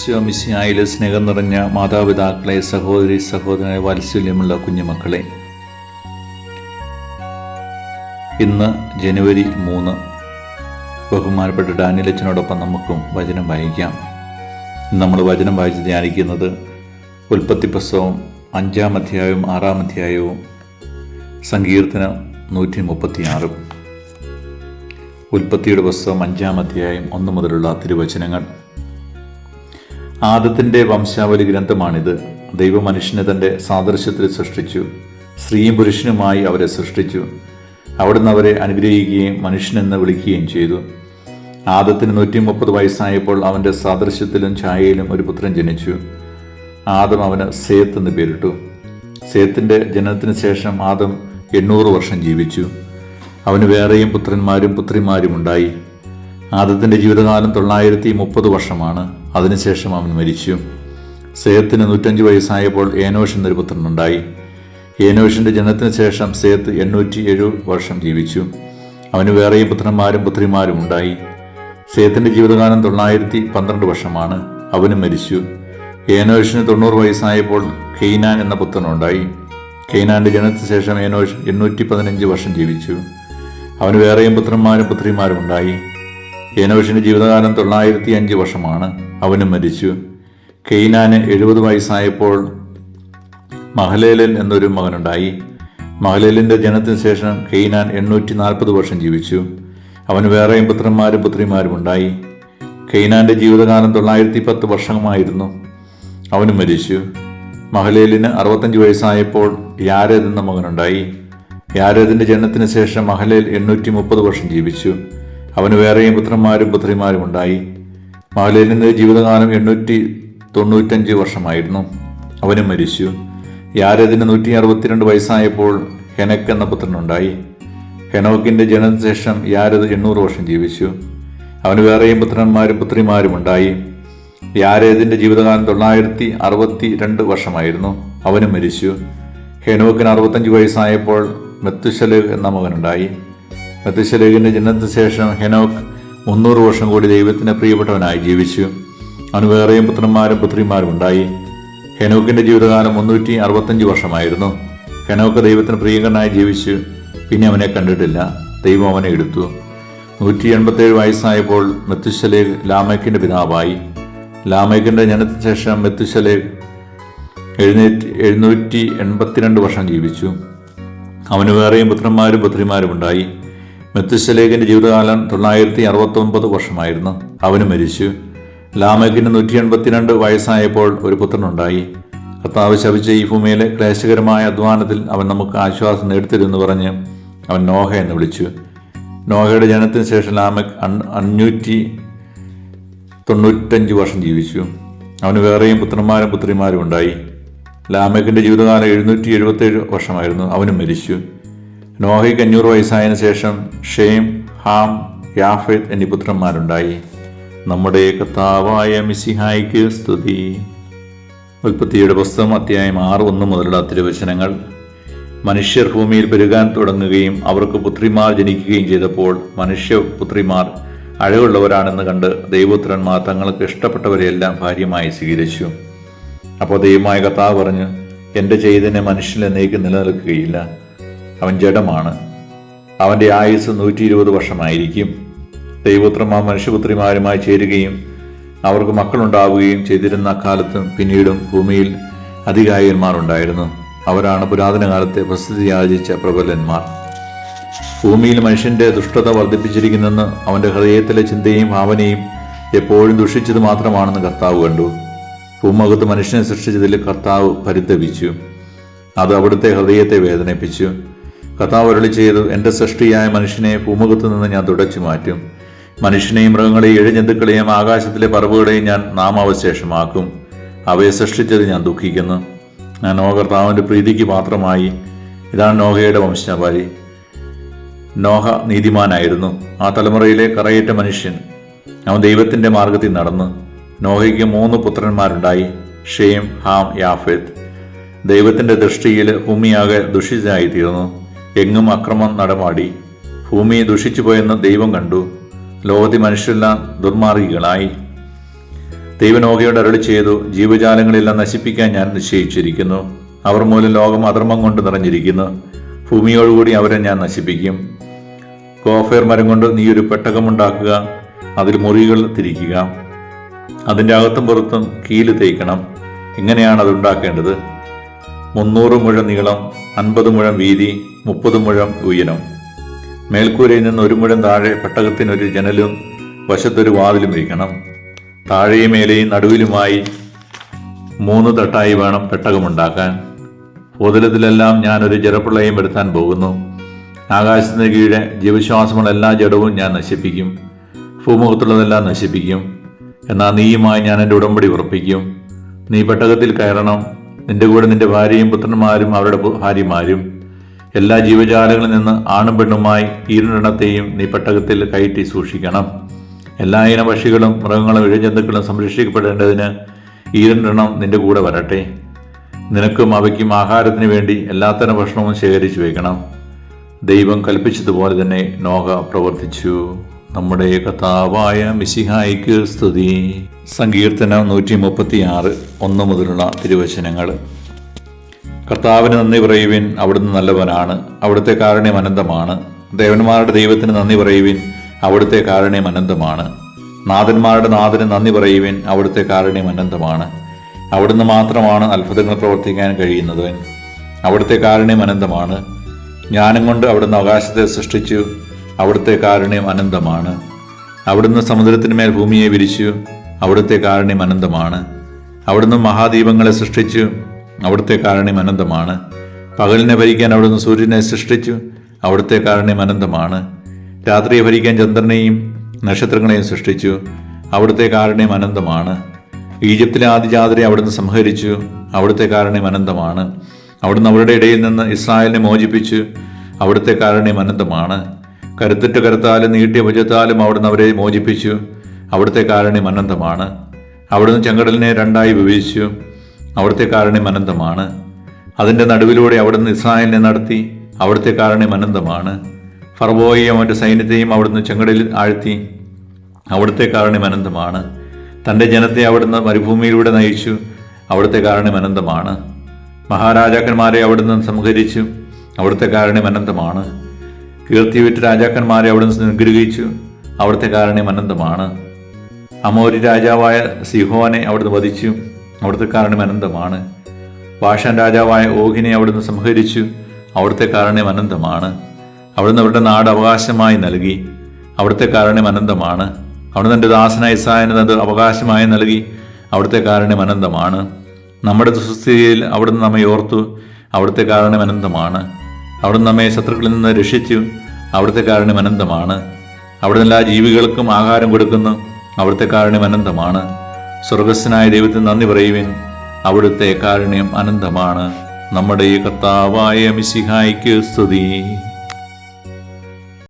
ഈശോ മിശിഹായിലെ സ്നേഹം നിറഞ്ഞ മാതാപിതാക്കളെ, സഹോദരി സഹോദരനെ, വാത്സല്യമുള്ള കുഞ്ഞുമക്കളെ, ഇന്ന് ജനുവരി 3. ബഹുമാനപ്പെട്ട ഡാനിയൽ അച്ഛനോടൊപ്പം നമുക്കും വചനം വായിക്കാം. നമ്മൾ വചനം വായിച്ച് ധ്യാനിക്കുന്നത് ഉൽപ്പത്തി പുസ്തകം 5-ാം അധ്യായവും 6-ാം അധ്യായവും സങ്കീർത്തനം 136. ഉൽപ്പത്തിയുടെ പുസ്തകം 5-ാം അധ്യായം 1 മുതലുള്ള തിരുവചനങ്ങൾ. ആദത്തിൻ്റെ വംശാവലി ഗ്രന്ഥമാണിത്. ദൈവ മനുഷ്യനെ തൻ്റെ സാദൃശ്യത്തിൽ സൃഷ്ടിച്ചു, സ്ത്രീയും പുരുഷനുമായി അവരെ സൃഷ്ടിച്ചു. അവിടുന്ന് അവരെ അനുഗ്രഹിക്കുകയും മനുഷ്യനെന്ന് വിളിക്കുകയും ചെയ്തു. ആദത്തിന് 130 വയസ്സായപ്പോൾ അവൻ്റെ സാദൃശ്യത്തിലും ഛായയിലും ഒരു പുത്രൻ ജനിച്ചു. ആദം അവന് സേത്ത് എന്ന് പേരിട്ടു. സേത്തിൻ്റെ ജനനത്തിന് ശേഷം ആദം 800 വർഷം ജീവിച്ചു. അവന് വേറെയും പുത്രന്മാരും പുത്രിമാരും ഉണ്ടായി. ആദത്തിൻ്റെ ജീവിതകാലം 930 വർഷമാണ്. അതിനുശേഷം അവൻ മരിച്ചു. സേത്തിന് 105 വയസ്സായപ്പോൾ ഏനോഷ് എന്നൊരു പുത്രനുണ്ടായി. ഏനോഷിൻ്റെ ജനനത്തിന് ശേഷം സേത്ത് 807 വർഷം ജീവിച്ചു. അവന് വേറെയും പുത്രന്മാരും പുത്രിമാരും ഉണ്ടായി. സേത്തിൻ്റെ ജീവിതകാലം 912 വർഷമാണ്. അവനും മരിച്ചു. ഏനോഷിന് 90 വയസ്സായപ്പോൾ കെയ്നാൻ എന്ന പുത്രനുണ്ടായി. കെയ്നാൻ്റെ ജനനത്തിന് ശേഷം ഏനോഷ് 815 വർഷം ജീവിച്ചു. അവന് വേറെയും പുത്രന്മാരും പുത്രിമാരും ഉണ്ടായി. ഏനോഷിൻ്റെ ജീവിതകാലം 905 വർഷമാണ്. അവനും മരിച്ചു. കെയ്നാന് 70 വയസ്സായപ്പോൾ മഹലേലൻ എന്നൊരു മകനുണ്ടായി. മഹലേലിൻ്റെ ജനനത്തിന് ശേഷം കെയ്നാൻ 840 വർഷം ജീവിച്ചു. അവന് വേറെയും പുത്രന്മാരും പുത്രിമാരും ഉണ്ടായി. കെയ്നാൻ്റെ ജീവിതകാലം 910 വർഷമായിരുന്നു. അവനും മരിച്ചു. മഹലേലിന് 65 വയസ്സായപ്പോൾ യാരേദ് എന്ന മകനുണ്ടായി. യാരേദിൻ്റെ ജനനത്തിന് ശേഷം മഹലേൽ 830 വർഷം ജീവിച്ചു. അവന് വേറെയും പുത്രന്മാരും പുത്രിമാരും ഉണ്ടായി. മഹലേലിൻ്റെ ജീവിതകാലം 895 വർഷമായിരുന്നു. അവനും മരിച്ചു. യാരേദിന് 162 വയസ്സായപ്പോൾ ഹെനക്ക് എന്ന പുത്രനുണ്ടായി. ഹെനോക്കിൻ്റെ ജനനത്തിന് ശേഷം യാരേദ് 800 വർഷം ജീവിച്ചു. അവന് വേറെയും പുത്രന്മാരും പുത്രിമാരും ഉണ്ടായി. യാരേദിൻ്റെ ജീവിതകാലം 962 വർഷമായിരുന്നു. അവനും മരിച്ചു. ഹെനോക്കിന് 65 വയസ്സായപ്പോൾ മെത്തുശലേഹ് എന്ന മകനുണ്ടായി. മെത്തുശലേഹിൻ്റെ ജനനത്തിന് ശേഷം ഹെനോക്ക് 300 വർഷം കൂടി ദൈവത്തിന് പ്രിയപ്പെട്ടവനായി ജീവിച്ചു. അവന് വേറെയും പുത്രന്മാരും പുത്രിമാരും ഉണ്ടായി. ഹെനോക്കിൻ്റെ ജീവിതകാലം 365 വർഷമായിരുന്നു. ഹെനോക്ക് ദൈവത്തിന് പ്രിയങ്കരനായി ജീവിച്ചു. പിന്നെ അവനെ കണ്ടിട്ടില്ല. ദൈവം അവനെ എടുത്തു. 187 വയസ്സായപ്പോൾ മെത്തുശലേഹ് ലാമേക്കിൻ്റെ പിതാവായി. ലാമേക്കിൻ്റെ ജനനത്തിന് ശേഷം മെത്തുശലേഹ് 782 വർഷം ജീവിച്ചു. അവന് വേറെയും പുത്രന്മാരും പുത്രിമാരും ഉണ്ടായി. മെത്തുശലേഹിൻ്റെ ജീവിതകാലം 969 വർഷമായിരുന്നു. അവന് മരിച്ചു. ലാമേക്കിന് 182 വയസ്സായപ്പോൾ ഒരു പുത്രനുണ്ടായി. കർത്താവ് ശപിച്ച ഈ ഭൂമിയിലെ ക്ലേശകരമായ അധ്വാനത്തിൽ അവൻ നമുക്ക് ആശ്വാസം നേടിത്തരുമെന്ന് പറഞ്ഞ് അവൻ നോഹ എന്ന് വിളിച്ചു. നോഹയുടെ ജനനത്തിന് ശേഷം ലാമേക്ക് 595 വർഷം ജീവിച്ചു. അവന് വേറെയും പുത്രന്മാരും പുത്രിമാരും ഉണ്ടായി. ലാമേക്കിൻ്റെ ജീവിതകാലം 777 വർഷമായിരുന്നു. അവനും മരിച്ചു. നോഹയ്ക്ക് 500 വയസ്സായതിനു ശേഷം ഷേം, ഹാം, യാഫേത്ത് എന്നീ പുത്രന്മാരുണ്ടായി. നമ്മുടെ കർത്താവായ മിശിഹായ്ക്ക് സ്തുതി. ഉൽപ്പത്തിയുടെ പുസ്തകം അധ്യായം 6:1 മുതലുള്ള തിരുവചനങ്ങൾ. മനുഷ്യർ ഭൂമിയിൽ പെരുകാൻ തുടങ്ങുകയും അവർക്ക് പുത്രിമാർ ജനിക്കുകയും ചെയ്തപ്പോൾ മനുഷ്യപുത്രിമാർ അഴകുള്ളവരാണെന്ന് കണ്ട് ദൈവപുത്രന്മാർ തങ്ങൾക്ക് ഇഷ്ടപ്പെട്ടവരെയെല്ലാം ഭാര്യമായി സ്വീകരിച്ചു. അപ്പോൾ ദൈവമായ കർത്താവ് പറഞ്ഞു, എൻ്റെ ചൈതന്യം മനുഷ്യനിൽ എന്നേക്കും നിലനിൽക്കുകയില്ല. അവൻ ജഡമാണ്. അവൻ്റെ ആയുസ് 120 വർഷമായിരിക്കും. ദൈവപുത്രന്മാർ മനുഷ്യപുത്രിമാരുമായി ചേരുകയും അവർക്ക് മക്കളുണ്ടാവുകയും ചെയ്തിരുന്ന കാലത്തും പിന്നീടും ഭൂമിയിൽ അധികായന്മാർ ഉണ്ടായിരുന്നു. അവരാണ് പുരാതന കാലത്തെ പ്രസിദ്ധി ആർജിച്ച പ്രബലന്മാർ. ഭൂമിയിൽ മനുഷ്യൻ്റെ ദുഷ്ടത വർദ്ധിപ്പിച്ചിരിക്കുന്നെന്ന് അവൻ്റെ ഹൃദയത്തിലെ ചിന്തയും ഭാവനയും എപ്പോഴും ദുഷിച്ചത് മാത്രമാണെന്ന് കർത്താവ് കണ്ടു. ഭൂമുഖത്ത് മനുഷ്യനെ സൃഷ്ടിച്ചതിൽ കർത്താവ് പരിതപിച്ചു. അത് അവിടുത്തെ ഹൃദയത്തെ വേദനിപ്പിച്ചു. കർത്താവ് അരുളി ചെയ്തു, എൻ്റെ സൃഷ്ടിയായ മനുഷ്യനെ ഭൂമുഖത്ത് നിന്ന് ഞാൻ തുടച്ചു മാറ്റും. മനുഷ്യനെയും മൃഗങ്ങളെയും ഇഴജന്തുക്കളെയും ആകാശത്തിലെ പറവുകളെയും ഞാൻ നാമാവശേഷമാക്കും. അവയെ സൃഷ്ടിച്ചത് ഞാൻ ദുഃഖിക്കുന്നു. ഞാൻ നോഹ കർത്താവിൻ്റെ പ്രീതിക്ക് പാത്രമായി. ഇതാണ് നോഹയുടെ വംശാവലി. നോഹ നീതിമാനായിരുന്നു. ആ തലമുറയിലെ കറയേറ്റ മനുഷ്യൻ. അവൻ ദൈവത്തിൻ്റെ മാർഗത്തിൽ നടന്നു. നോഹയ്ക്ക് 3 പുത്രന്മാരുണ്ടായി: ഷേം, ഹാം, യാഫേത്ത്. ദൈവത്തിൻ്റെ ദൃഷ്ടിയിൽ ഭൂമിയാകെ ദുഷിതയായി തീർന്നു. എങ്ങും അക്രമം നടമാടി. ഭൂമി ദുഷിച്ചു പോയെന്ന് ദൈവം കണ്ടു. ലോകത്തിൽ മനുഷ്യരെല്ലാം ദുർമാർഗികളായി. ദൈവം നോഹയോട് അരുളി ചെയ്തു, ജീവജാലങ്ങളെല്ലാം നശിപ്പിക്കാൻ ഞാൻ നിശ്ചയിച്ചിരിക്കുന്നു. അവർ മൂലം ലോകം അധർമ്മം കൊണ്ട് നിറഞ്ഞിരിക്കുന്നു. ഭൂമിയോടുകൂടി അവരെ ഞാൻ നശിപ്പിക്കും. ഗോഫേർ മരം കൊണ്ട് നീ ഒരു പെട്ടകമുണ്ടാക്കുക, അതിൽ മുറികൾ തിരിക്കുക, അതിൻ്റെ അകത്തും പുറത്തും കീല് തേക്കണം. ഇങ്ങനെയാണ് അത് ഉണ്ടാക്കേണ്ടത്. 300 മുഴം നീളം, 50 മുഴം വീതി, 30 മുഴം ഉയരം. മേൽക്കൂരയിൽ നിന്ന് 1 മുഴം താഴെ പെട്ടകത്തിനൊരു ജനലും വശത്തൊരു വാതിലും വയ്ക്കണം. താഴെയും മേലെയും നടുവിലുമായി 3 തട്ടായി വേണം പെട്ടകമുണ്ടാക്കാൻ. ഭൂതലത്തിലെല്ലാം ഞാനൊരു ജലപ്രളയം വരുത്താൻ പോകുന്നു. ആകാശത്തിന് കീഴെ ജീവശ്വാസമുള്ള എല്ലാ ജഡവും ഞാൻ നശിപ്പിക്കും. ഭൂമുഖത്തുള്ളതെല്ലാം നശിപ്പിക്കും. എന്നാൽ നീയുമായി ഞാൻ എൻ്റെ ഉടമ്പടി ഉറപ്പിക്കും. നീ പെട്ടകത്തിൽ കയറണം, നിന്റെ കൂടെ നിന്റെ ഭാര്യയും പുത്രന്മാരും അവരുടെ ഭാര്യമാരും. എല്ലാ ജീവജാലങ്ങളിൽ നിന്ന് ആണും പെണ്ണുമായി 2 നീ പെട്ടകത്തിൽ കയറ്റി സൂക്ഷിക്കണം. എല്ലാ ഇന പക്ഷികളും മൃഗങ്ങളും ഇഴജന്തുക്കളും സംരക്ഷിക്കപ്പെടേണ്ടതിന് 2 നിന്റെ കൂടെ വരട്ടെ. നിനക്കും അവയ്ക്കും ആഹാരത്തിന് വേണ്ടി എല്ലാത്തരം ഭക്ഷണവും ശേഖരിച്ചു വയ്ക്കണം. ദൈവം കൽപ്പിച്ചതുപോലെ തന്നെ നോഹ പ്രവർത്തിച്ചു. നമ്മുടെ കർത്താവായ മിശിഹായിക്ക് സ്തുതി. സങ്കീർത്തനം 136 1 മുതലുള്ള തിരുവചനങ്ങൾ. കർത്താവിന് നന്ദി പറയുവിൻ, അവിടുന്ന് നല്ലവനാണ്, അവിടുത്തെ കാരുണ്യം അനന്തമാണ്. ദേവന്മാരുടെ ദൈവത്തിന് നന്ദി പറയുവിൻ, അവിടുത്തെ കാരുണ്യം അനന്തമാണ്. നാഥന്മാരുടെ നാഥന് നന്ദി പറയുവിൻ, അവിടുത്തെ കാരുണ്യം അനന്തമാണ്. അവിടുന്ന് മാത്രമാണ് അത്ഭുതങ്ങൾ പ്രവർത്തിക്കാൻ കഴിയുന്നത്. അവിടുത്തെ കാരുണ്യം അനന്തമാണ്. ജ്ഞാനം കൊണ്ട് അവിടുന്ന് ആകാശത്തെ സൃഷ്ടിച്ചു, അവിടുത്തെ കാരുണ്യം അനന്തമാണ്. അവിടുന്ന് സമുദ്രത്തിന്മേൽ ഭൂമിയെ വിരിച്ചു, അവിടുത്തെ കാരുണ്യം അനന്തമാണ്. അവിടുന്ന് മഹാദീപങ്ങളെ സൃഷ്ടിച്ചു, അവിടുത്തെ കാരുണ്യം അനന്തമാണ്. പകലിനെ ഭരിക്കാൻ അവിടുന്ന് സൂര്യനെ സൃഷ്ടിച്ചു, അവിടുത്തെ കാരുണ്യം അനന്തമാണ്. രാത്രിയെ ഭരിക്കാൻ ചന്ദ്രനെയും നക്ഷത്രങ്ങളെയും സൃഷ്ടിച്ചു, അവിടുത്തെ കാരുണ്യം അനന്തമാണ്. ഈജിപ്തിലെ ആദിജാതരെ അവിടുന്ന് സംഹരിച്ചു, അവിടുത്തെ കാരുണ്യം അനന്തമാണ്. അവിടുന്ന് അവരുടെ ഇടയിൽ നിന്ന് ഇസ്രായേലിനെ മോചിപ്പിച്ചു, അവിടുത്തെ കാരുണ്യം അനന്തമാണ്. കരുത്തിട്ട് കരുത്താലും നീട്ടിയ ഭുജത്താലും അവിടുന്ന് അവരെ മോചിപ്പിച്ചു, അവിടുത്തെ കാരുണ്യം അനന്തമാണ്. അവിടുന്ന് ചെങ്കടലിനെ 2 വിഭജിച്ചു, അവിടുത്തെ കാരുണ്യം അനന്തമാണ്. അതിൻ്റെ നടുവിലൂടെ അവിടുന്ന് ഇസ്രായേലിനെ നടത്തി, അവിടുത്തെ കാരുണ്യം അനന്തമാണ്. ഫറവോയെയും അവൻ്റെ സൈന്യത്തെയും അവിടുന്ന് ചെങ്കടലിൽ ആഴ്ത്തി, അവിടുത്തെ കാരുണ്യം അനന്തമാണ്. തൻ്റെ ജനത്തെ അവിടുന്ന് മരുഭൂമിയിലൂടെ നയിച്ചു, അവിടുത്തെ കാരുണ്യം അനന്തമാണ്. മഹാരാജാക്കന്മാരെ അവിടുന്ന് സംഹരിച്ചു, അവിടുത്തെ കാരുണ്യം അനന്തമാണ്. കീർത്തിവിറ്റ രാജാക്കന്മാരെ അവിടുന്ന് നിഗ്രഹിച്ചു, അവിടുത്തെ കാരുണ്യം അനന്തമാണ്. അമോരി രാജാവായ സിഹോനെ അവിടുന്ന് വധിച്ചു, അവിടുത്തെ കാരുണ്യം അനന്തമാണ്. ബാഷാൻ രാജാവായ ഓഗിനെ അവിടുന്ന് സംഹരിച്ചു, അവിടുത്തെ കാരുണ്യം അനന്തമാണ്. അവിടുന്ന് അവരുടെ നാട് അവകാശമായി നൽകി, അവിടുത്തെ കാരുണ്യം അനന്തമാണ്. അവിടുന്ന് തൻ്റെ ദാസനായ ഇസ്രായേലിന് അത് അവകാശമായി നൽകി, അവിടുത്തെ കാരുണ്യം അനന്തമാണ്. നമ്മുടെ ദുഃസ്ഥിതിയിൽ അവിടുന്ന് നമ്മെ ഓർത്തു, അവിടുത്തെ കാരുണ്യം അനന്തമാണ്. അവിടുന്ന് നമ്മെ ശത്രുക്കളിൽ നിന്ന് രക്ഷിച്ചു, അവിടുത്തെ കാരുണ്യം അനന്തമാണ്. അവിടുന്ന് എല്ലാ ജീവികൾക്കും ആഹാരം കൊടുക്കുന്നു, അവിടുത്തെ കാരുണ്യം അനന്തമാണ്. സ്വർഗസ്ഥനായ ദൈവത്തിന് നന്ദി പറയുവിൻ, അവിടുത്തെ കാരുണ്യം അനന്തമാണ്. നമ്മുടെ കർത്താവായ മിശിഹായിക്ക് സ്തുതി.